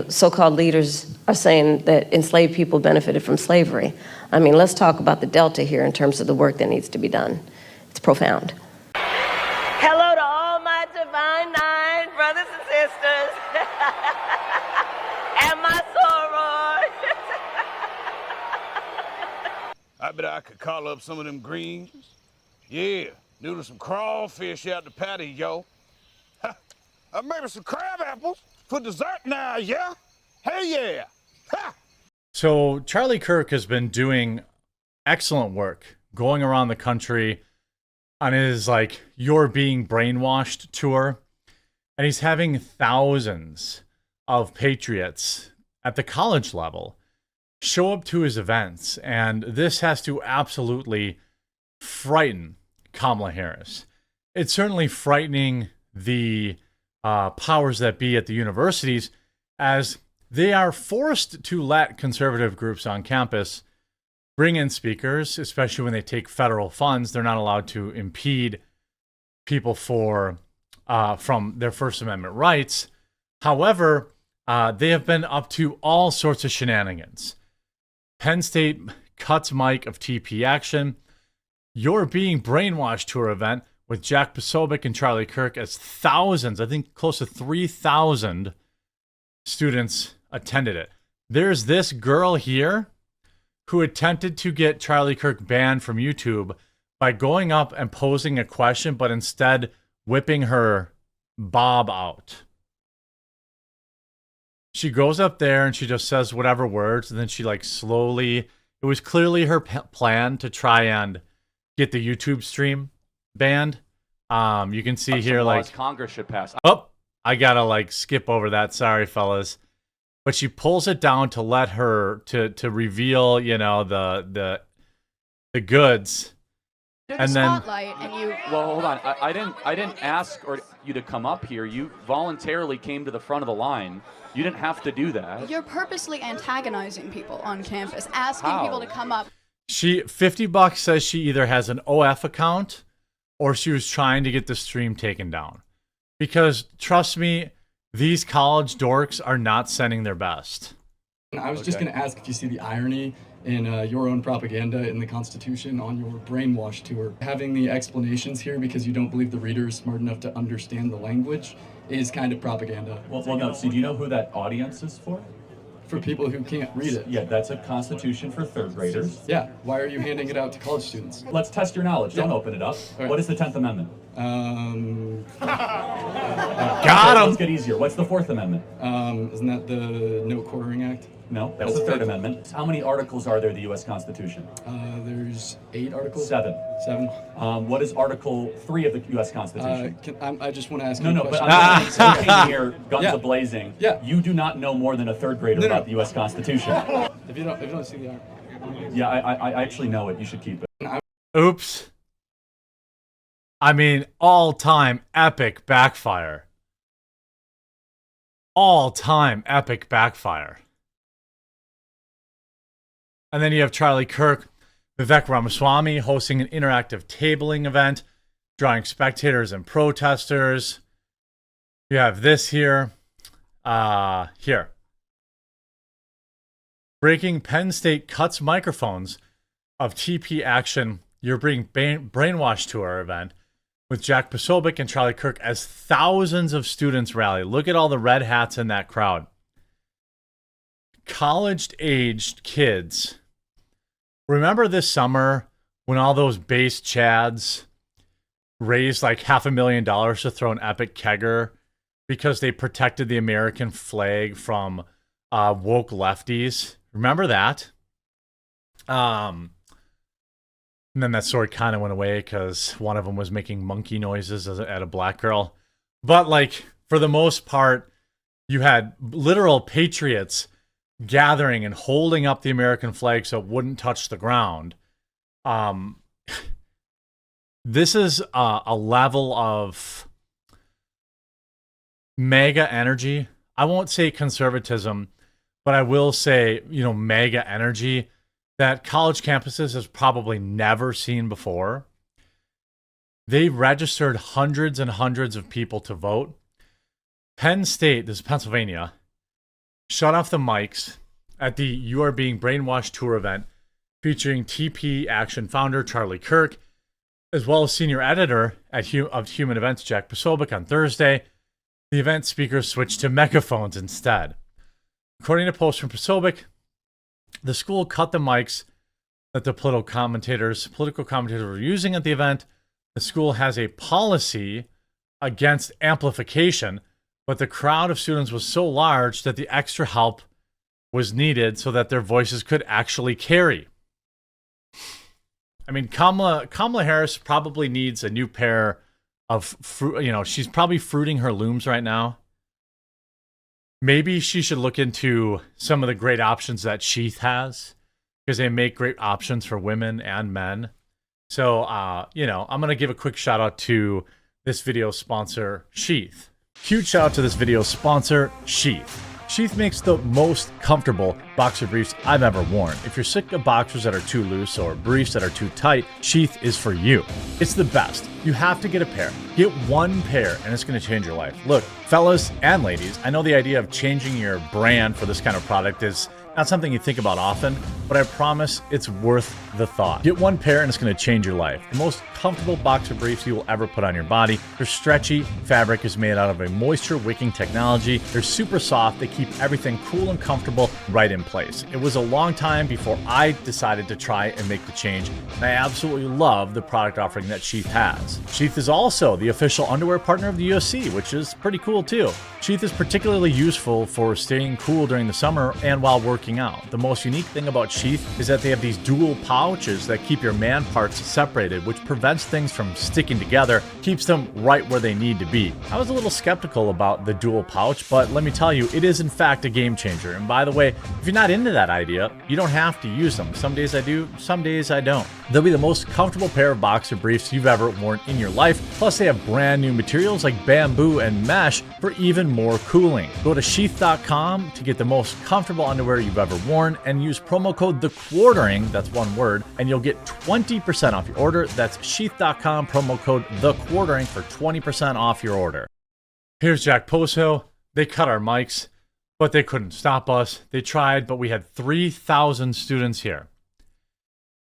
so-called leaders are saying that enslaved people benefited from slavery. I mean, let's talk about the Delta here in terms of the work that needs to be done. It's profound. Hello to all my divine nine brothers and sisters and my sorors. I bet I could call up some of them greens. Yeah, noodle some crawfish out the patio. Maybe some crab apples for dessert now, yeah? Hey, yeah! Ha! So Charlie Kirk has been doing excellent work going around the country on his, like, You're Being Brainwashed tour. And he's having thousands of patriots at the college level show up to his events. And this has to absolutely frighten Kamala Harris. It's certainly frightening the powers that be at the universities, as they are forced to let conservative groups on campus bring in speakers, especially when they take federal funds. They're not allowed to impede people from their First Amendment rights. However, they have been up to all sorts of shenanigans. Penn State cuts Mike of TP Action. You're Being Brainwashed tour event with Jack Posobiec and Charlie Kirk, as thousands, I think close to 3,000 students attended it. There's this girl here who attempted to get Charlie Kirk banned from YouTube by going up and posing a question, but instead whipping her bob out. She goes up there and she just says whatever words, and then she, like, slowly, it was clearly her plan to try and get the YouTube stream banned. You can see here, like, Congress should pass. Oh, I gotta, like, skip over that. Sorry, fellas. But she pulls it down to let her to reveal, you know, the goods. And then spotlight, and you. Well, hold on. I didn't ask you to come up here. You voluntarily came to the front of the line. You didn't have to do that. You're purposely antagonizing people on campus, asking How? people to come up. she $50 says she either has an OF account or she was trying to get the stream taken down. Because trust me, these college dorks are not sending their best. I was just going to ask if you see the irony in your own propaganda in the Constitution on your brainwash tour. Having the explanations here because you don't believe the reader is smart enough to understand the language is kind of propaganda. Well, no, so do you know who that audience is for? For people who can't read it. Yeah, that's a Constitution for third graders. Yeah, why are you handing it out to college students? Let's test your knowledge. Don't open it up. Right. What is the 10th Amendment? Got him! Let's get easier. What's the 4th Amendment? Isn't that the No Quartering Act? No, that's the 3rd Amendment. How many articles are there in the U.S. Constitution? There's 8 articles. 7. 7. What is Article 3 of the U.S. Constitution? I just want to ask No, you a but question. I'm saying, so here, guns Yeah. a-blazing. Yeah. You do not know more than a third grader about the U.S. Constitution. If you don't see the article. Yeah, I actually know it. You should keep it. Oops. I mean, all-time epic backfire. All-time epic backfire. And then you have Charlie Kirk, Vivek Ramaswamy hosting an interactive tabling event, drawing spectators and protesters. You have this here. Here. Breaking Penn State cuts microphones of TP Action, You're Being Brainwashed tour event with Jack Posobiec and Charlie Kirk as thousands of students rally. Look at all the red hats in that crowd. College-aged kids. Remember this summer when all those base chads raised like $500,000 to throw an epic kegger because they protected the American flag from woke lefties? Remember that? And then that story kind of went away because one of them was making monkey noises at a black girl. But, like, for the most part, you had literal patriots gathering and holding up the American flag so it wouldn't touch the ground. This is a level of mega energy. I won't say conservatism, but I will say, mega energy that college campuses has probably never seen before. They registered hundreds and hundreds of people to vote. Penn State, this is Pennsylvania, shut off the mics at the You Are Being Brainwashed tour event featuring TP Action founder Charlie Kirk, as well as senior editor of Human Events Jack Posobiec on Thursday. The event speakers switched to megaphones instead. According to posts from Posobiec, the school cut the mics that the political commentators were using at the event. The school has a policy against amplification, but the crowd of students was so large that the extra help was needed so that their voices could actually carry. I mean, Kamala Harris probably needs a new pair of fruit. She's probably fruiting her looms right now. Maybe she should look into some of the great options that Sheath has, because they make great options for women and men. So, I'm going to give a quick shout out to this video sponsor, Sheath. Huge shout out to this video sponsor, Sheath. Sheath makes the most comfortable boxer briefs I've ever worn. If you're sick of boxers that are too loose or briefs that are too tight, Sheath is for you. It's the best. You have to get a pair. Get one pair and it's going to change your life. Look, fellas and ladies, I know the idea of changing your brand for this kind of product is not something you think about often, but I promise it's worth the thought. Get one pair and it's going to change your life. The most comfortable boxer briefs you will ever put on your body. Their stretchy fabric is made out of a moisture wicking technology. They're super soft. They keep everything cool and comfortable right in place. It was a long time before I decided to try and make the change, and I absolutely love the product offering that Sheath has. Sheath is also the official underwear partner of the UFC, which is pretty cool too. Sheath is particularly useful for staying cool during the summer and while working out. The most unique thing about Sheath is that they have these dual pouches that keep your man parts separated, which prevents things from sticking together, keeps them right where they need to be. I was a little skeptical about the dual pouch, but let me tell you, it is in fact a game changer. And by the way, if you're not into that idea, you don't have to use them. Some days I do, some days I don't. They'll be the most comfortable pair of boxer briefs you've ever worn in your life. Plus they have brand new materials like bamboo and mesh for even more cooling. Go to sheath.com to get the most comfortable underwear you've ever worn and use promo code THEQUARTERING, that's one word, and you'll get 20% off your order. That's sheath.com, promo code THEQUARTERING for 20% off your order. Here's Jack Poso. They cut our mics, but they couldn't stop us. They tried, but we had 3,000 students here.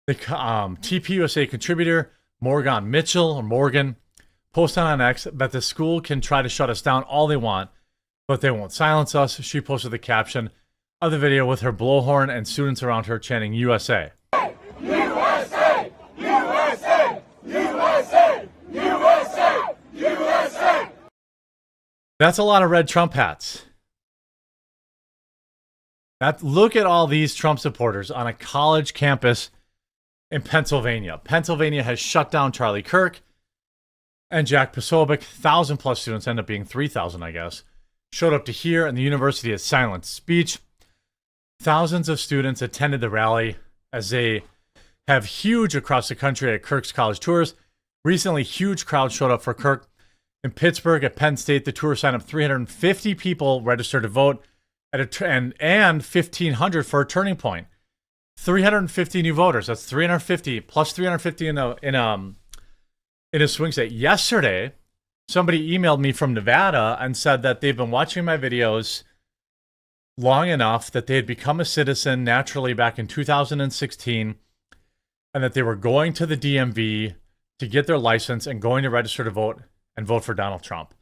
The TPUSA contributor Morgan Mitchell posted on X that the school can try to shut us down all they want, but they won't silence us. She posted the caption of the video with her blowhorn and students around her chanting USA. USA! USA! USA! USA! USA! That's a lot of red Trump hats. Look at all these Trump supporters on a college campus in Pennsylvania. Pennsylvania has shut down Charlie Kirk and Jack Posobiec. 1,000 plus students, end up being 3,000, I guess, showed up to hear, and the university has silenced speech. Thousands of students attended the rally as they have huge across the country at Kirk's college tours. Recently, huge crowds showed up for Kirk. In Pittsburgh, at Penn State, the tour signed up 350 people registered to vote and 1,500 for a turning point. 350 new voters. That's 350 plus 350 in a swing state. Yesterday, somebody emailed me from Nevada and said that they've been watching my videos long enough that they had become a citizen naturally back in 2016, and that they were going to the DMV to get their license and going to register to vote and vote for Donald Trump.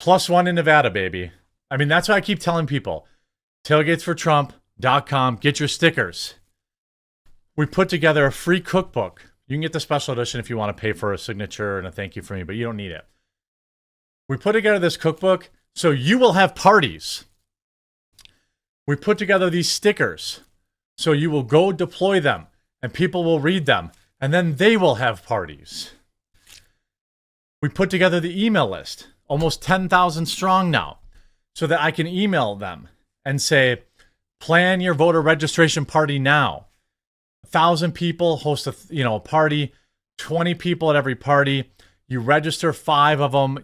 +1 in Nevada, baby. I mean, that's why I keep telling people, tailgatesfortrump.com, get your stickers. We put together a free cookbook. You can get the special edition if you want to pay for a signature and a thank you from me, but you don't need it. We put together this cookbook so you will have parties. We put together these stickers so you will go deploy them and people will read them and then they will have parties. We put together the email list, almost 10,000 strong now, so that I can email them and say, plan your voter registration party now. 1,000 people host a party, 20 people at every party. You register 5 of them,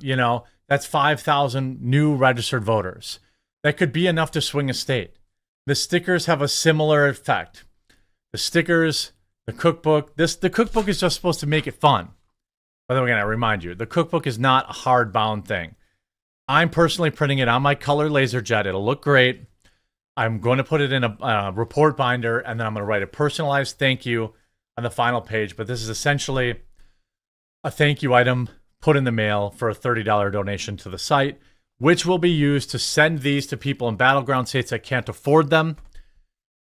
that's 5,000 new registered voters. That could be enough to swing a state. The stickers have a similar effect. The stickers, the cookbook, the cookbook is just supposed to make it fun. By the way, again, I remind you, the cookbook is not a hardbound thing. I'm personally printing it on my color laser jet. It'll look great. I'm going to put it in a report binder, and then I'm going to write a personalized thank you on the final page. But this is essentially a thank you item put in the mail for a $30 donation to the site, which will be used to send these to people in battleground states that can't afford them,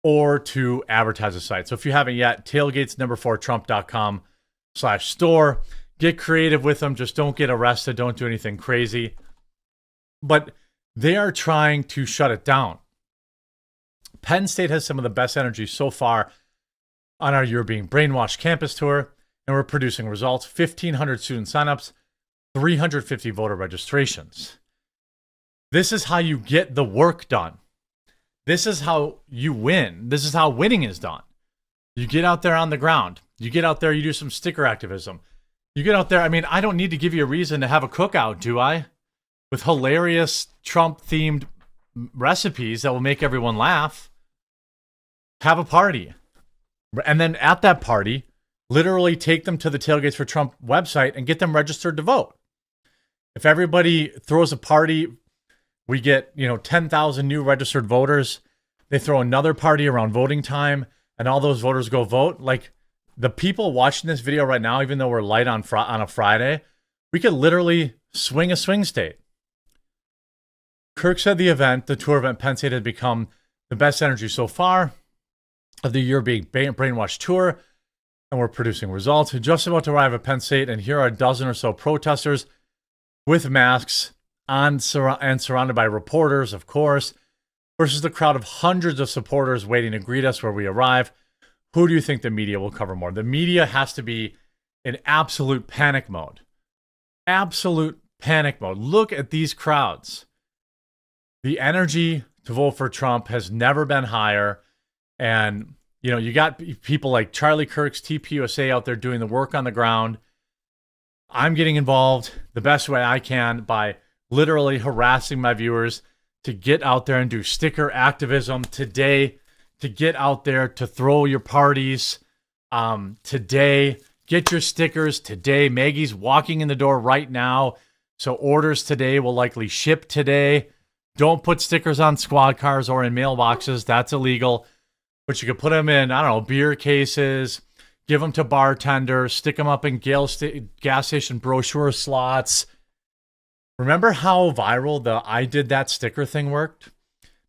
or to advertise the site. So if you haven't yet, tailgatesnumber4trump.com/store. Get creative with them. Just don't get arrested. Don't do anything crazy. But they are trying to shut it down. Penn State has some of the best energy so far on our You're Being Brainwashed campus tour, and we're producing results. 1,500 student signups, 350 voter registrations. This is how you get the work done. This is how you win. This is how winning is done. You get out there on the ground. You get out there, you do some sticker activism. You get out there, I mean, I don't need to give you a reason to have a cookout, do I? With hilarious Trump-themed recipes that will make everyone laugh. Have a party. And then at that party, literally take them to the Tailgates for Trump website and get them registered to vote. If everybody throws a party, we get, 10,000 new registered voters. They throw another party around voting time, and all those voters go vote. Like, the people watching this video right now, even though we're light on a Friday, we could literally swing a swing state. Kirk said the tour event, Penn State had become the best energy so far of the You're Being Brainwashed tour, and we're producing results. We're just about to arrive at Penn State, and here are a dozen or so protesters with masks on and surrounded by reporters, of course, versus the crowd of hundreds of supporters waiting to greet us where we arrive. Who do you think the media will cover more? The media has to be in absolute panic mode. Absolute panic mode. Look at these crowds. The energy to vote for Trump has never been higher. And, you got people like Charlie Kirk's TPUSA out there doing the work on the ground. I'm getting involved the best way I can by literally harassing my viewers to get out there and do sticker activism today, to get out there to throw your parties today. Get your stickers today. Maggie's walking in the door right now, so orders today will likely ship today. Don't put stickers on squad cars or in mailboxes. That's illegal. But you could put them in, beer cases, give them to bartenders, stick them up in gas station brochure slots. Remember how viral the I did that sticker thing worked?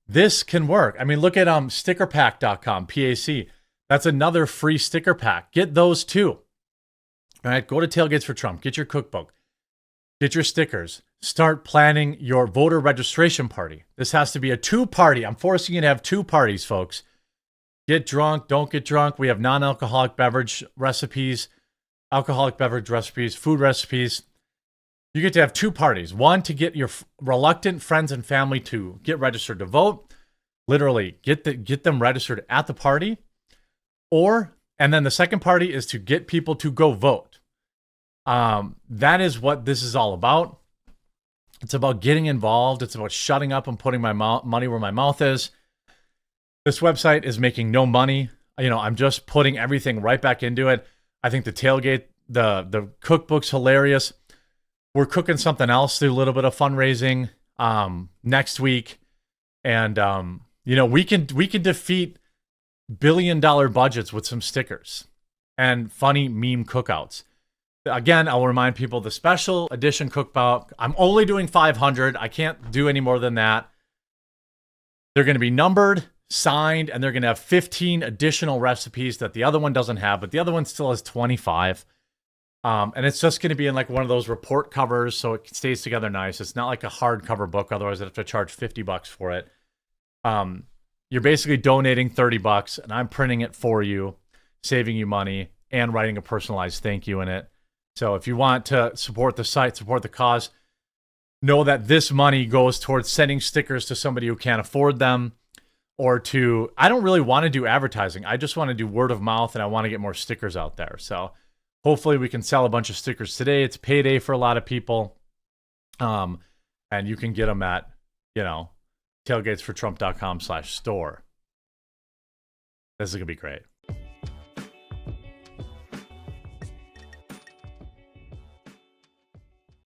This can work. I mean, look at stickerpack.com, PAC. That's another free sticker pack. Get those too. All right, go to Tailgates for Trump. Get your cookbook. Get your stickers. Start planning your voter registration party. This has to be a two-party. I'm forcing you to have two parties, folks. Get drunk, don't get drunk. We have non-alcoholic beverage recipes, alcoholic beverage recipes, food recipes. You get to have two parties. One, to get your reluctant friends and family to get registered to vote. Literally, get them registered at the party. And then the second party is to get people to go vote. That is what this is all about. It's about getting involved. It's about shutting up and putting my money where my mouth is. This website is making no money. I'm just putting everything right back into it. I think the tailgate, the cookbook's hilarious. We're cooking something else, do a little bit of fundraising next week. And, we can defeat billion-dollar budgets with some stickers and funny meme cookouts. Again, I'll remind people the special edition cookbook, I'm only doing 500. I can't do any more than that. They're going to be numbered, signed, and they're going to have 15 additional recipes that the other one doesn't have, but the other one still has 25. And it's just going to be in like one of those report covers, so it stays together nice. It's not like a hardcover book, otherwise I'd have to charge $50 for it. You're basically donating $30, and I'm printing it for you, saving you money, and writing a personalized thank you in it. So if you want to support the site, support the cause, know that this money goes towards sending stickers to somebody who can't afford them, or I don't really want to do advertising. I just want to do word of mouth, and I want to get more stickers out there. So hopefully we can sell a bunch of stickers today. It's payday for a lot of people. And you can get them at, tailgatesfortrump.com/store. This is going to be great.